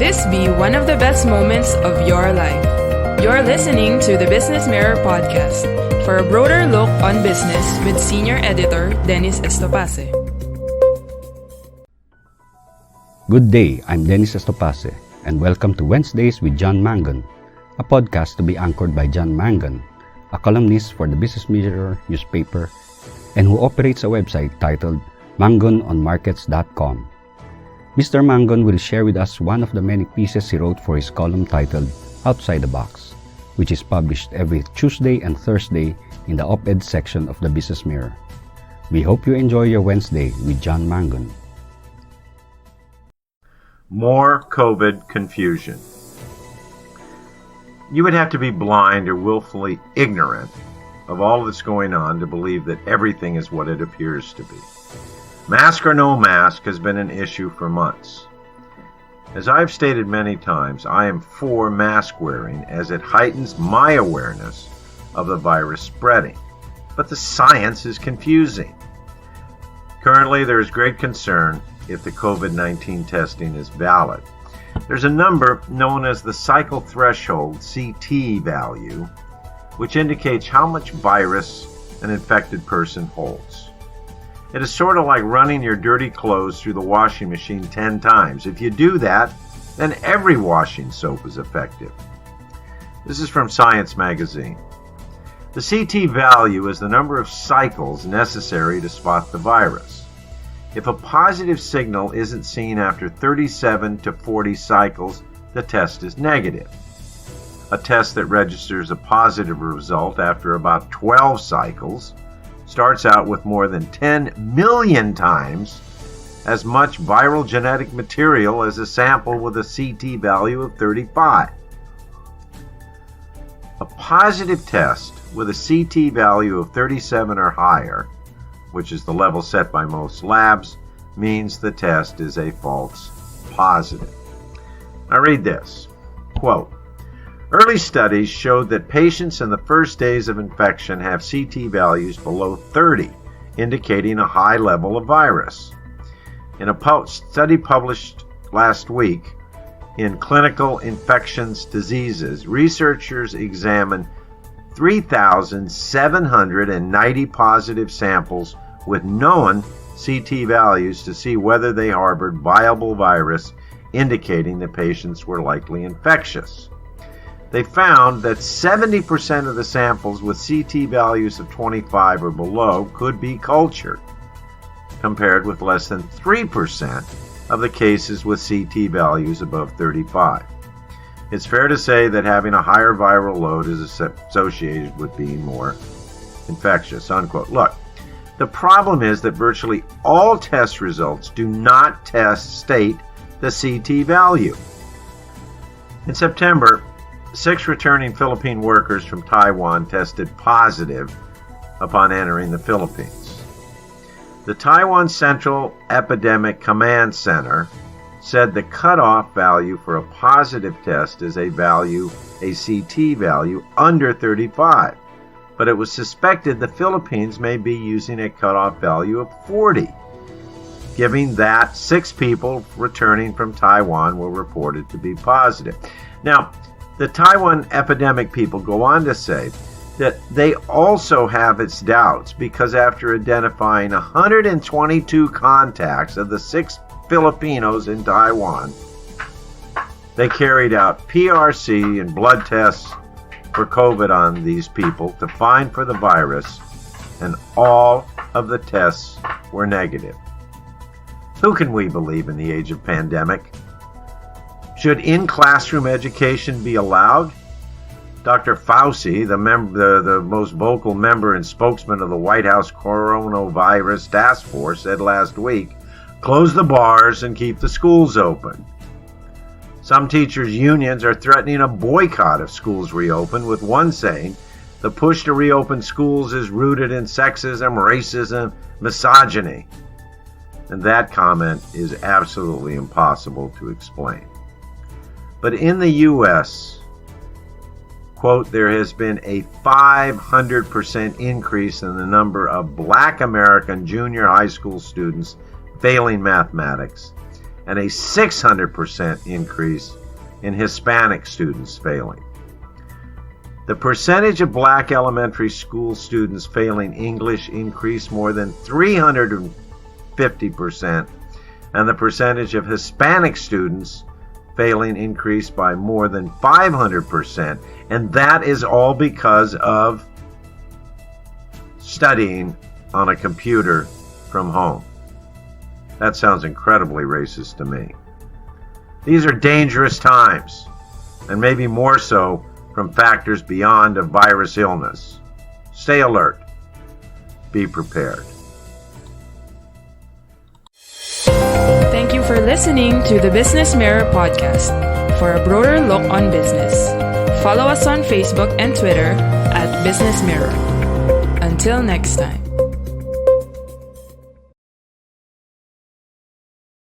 this be one of the best moments of your life. You're listening to the Business Mirror Podcast for a broader look on business with Senior Editor Dennis Estopace. Good day, I'm Dennis Estopace, and welcome to Wednesdays with John Mangun, a podcast to be anchored by John Mangun, a columnist for the Business Mirror newspaper and who operates a website titled mangunonmarkets.com. Mr. Mangun will share with us one of the many pieces he wrote for his column titled Outside the Box, which is published every Tuesday and Thursday in the op-ed section of the Business Mirror. We hope you enjoy your Wednesday with John Mangun. More COVID confusion. You would have to be blind or willfully ignorant of all that's going on to believe that everything is what it appears to be. Mask or no mask has been an issue for months. As I've stated many times, I am for mask wearing as it heightens my awareness of the virus spreading. But the science is confusing. Currently, there is great concern if the COVID-19 testing is valid. There's a number known as the cycle threshold, CT value, which indicates how much virus an infected person holds. It is sort of like running your dirty clothes through the washing machine 10 times. If you do that, then every washing soap is effective. This is from Science magazine. The CT value is the number of cycles necessary to spot the virus. If a positive signal isn't seen after 37 to 40 cycles, the test is negative. A test that registers a positive result after about 12 cycles starts out with more than 10 million times as much viral genetic material as a sample with a CT value of 35. A positive test with a CT value of 37 or higher, which is the level set by most labs, means the test is a false positive. Now read this, quote, "Early studies showed that patients in the first days of infection have CT values below 30, indicating a high level of virus. In a study published last week in Clinical Infectious Diseases, researchers examined 3,790 positive samples with known CT values to see whether they harbored viable virus, indicating the patients were likely infectious. They found that 70% of the samples with CT values of 25 or below could be cultured, compared with less than 3% of the cases with CT values above 35. It's fair to say that having a higher viral load is associated with being more infectious," unquote. Look, the problem is that virtually all test results do not state the CT value. In September, 6 returning Philippine workers from Taiwan tested positive upon entering the Philippines. The Taiwan Central Epidemic Command Center said the cutoff value for a positive test is a CT value under 35, but it was suspected the Philippines may be using a cutoff value of 40, giving that 6 people returning from Taiwan were reported to be positive. Now, the Taiwan epidemic people go on to say that they also have its doubts because after identifying 122 contacts of the 6 Filipinos in Taiwan, they carried out PRC and blood tests for COVID on these people to find for the virus, and all of the tests were negative. Who can we believe in the age of pandemic? Should in-classroom education be allowed? Dr. Fauci, the most vocal member and spokesman of the White House Coronavirus Task Force, said last week, "Close the bars and keep the schools open." Some teachers' unions are threatening a boycott if schools reopen, with one saying, "The push to reopen schools is rooted in sexism, racism, misogyny." And that comment is absolutely impossible to explain. But in the U.S., quote, "there has been a 500% increase in the number of Black American junior high school students failing mathematics and a 600% increase in Hispanic students failing. The percentage of black elementary school students failing English increased more than 350%, and the percentage of Hispanic students failing increased by more than 500%, and that is all because of studying on a computer from home. That sounds incredibly racist to me. These are dangerous times, and maybe more so from factors beyond a virus illness. Stay alert. Be prepared. Thank you for listening to the Business Mirror podcast. For a broader look on business, follow us on Facebook and Twitter at Business Mirror. Until next time.